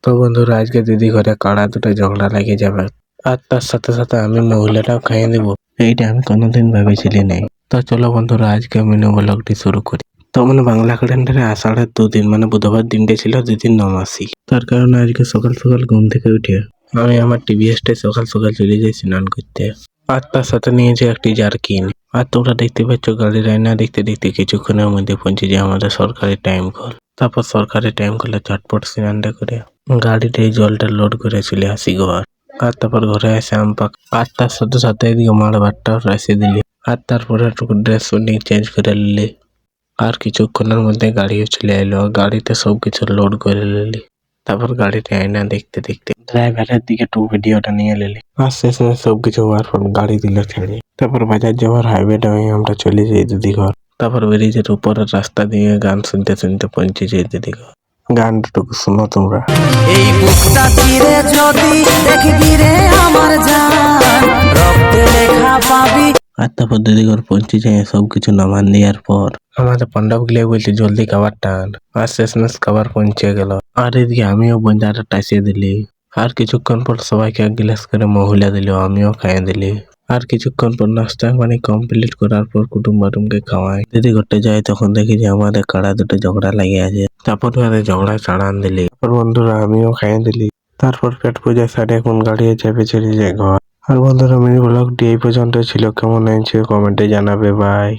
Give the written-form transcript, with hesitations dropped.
তো বন্ধুরা আজকে দিদি ঘরে কাড়া দুটো ঝগড়া লেগে যাবে আর তার সাথে সাথে আমি মহিলাটাও খাইয়ে দেব, এইটা আমি কোনোদিন ভেবেছিলি নাই। তো চলো বন্ধুরা আজকে মিনি ব্লগটি শুরু করি। তো মানে বাংলা ক্যালেন্ডারে আষাঢ়ের 2 দিন মানে বুধবার দিনটা ছিল 2 দিন নমাসি। তার কারণে আজকে সকাল সকাল ঘুম থেকে উঠে আমি আমার টিভিএসটাই সকাল সকাল চলে যাই স্নান করতে। আর তার সাথে নিয়েছে একটি জার্কিন। আর তোমরা দেখতে পাচ্ছ গাড়ির আয়না দেখতে দেখতে কিছুক্ষণের মধ্যে পৌঁছে যায় আমাদের সরকারি টাইম কল। তারপর সরকারি টাইম কলে চটপট স্নানটা করে গাড়িতে এই জলটা লোড করে চলে আসি ঘর। আর তারপর ঘরে এসে আম পাক আর তার সাথে সাথে এদিকে মার ভাতটাও রাইসে দিলি। আর তারপরে একটু ড্রেস চেঞ্জ করে নিলি। আর কিছুক্ষণের মধ্যে গাড়িও চলে এলো, গাড়িতে সবকিছু লোড করে নিলি। তারপর গাড়িতে আয়না দেখতে দেখতে ড্রাইভারের দিকে একটু ভিডিওটা নিয়ে নিলি। আর শেষে সবকিছু হওয়ার পর গাড়ি দিল ছেড়ে। তারপর বাজার যাওয়ার হাইওয়েটা হয়ে আমরা চলে যাই দিদি ঘর। তারপর ব্রিজের উপরের রাস্তা দিয়ে গান শুনতে শুনতে পৌঁছে যাই দিদি ঘর। গানটুকু শুনো তোমরা। এই বুকটা চিরে যদি দেখবি রে আমার জান, রক্তে লেখা পাবি। আর তারপর দিদি ঘর পৌঁছে যায় সবকিছু নামান দেওয়ার পর আমাদের পাণ্ডব গিয়ে বলছে জলদি খাবার টান। আর শেষমেশ খাবার পৌঁছে গেল। আর এদিকে আমিও বন্ধাটা টাইসিয়ে দিলি। আর কিছুক্ষণ পর সবাইকে এক গ্লাস করে মহিলা দিল, আমিও খাইয়ে দিলি। আর কিছুক্ষণ পর নাস্তা মানে কমপ্লিট করার পর কুটুম বাটুমকে খাওয়াই দিদি ঘরতে যাই, তখন দেখি যে আমাদের কাড়া দুটো ঝগড়া লাগে আছে। তারপর আমাদের ঝগড়া ছাড়ান দিলি। তারপর বন্ধুরা আমিও খাইয়ে দিলি। তারপর পেট পূজা সাইডে এখন গাড়িয়ে চেপে চলে যায় ঘর। আর বন্ধুরা মিনি ব্লগটি এই পর্যন্ত ছিল, কেমন হয়েছে কমেন্টে জানাবে। বাই।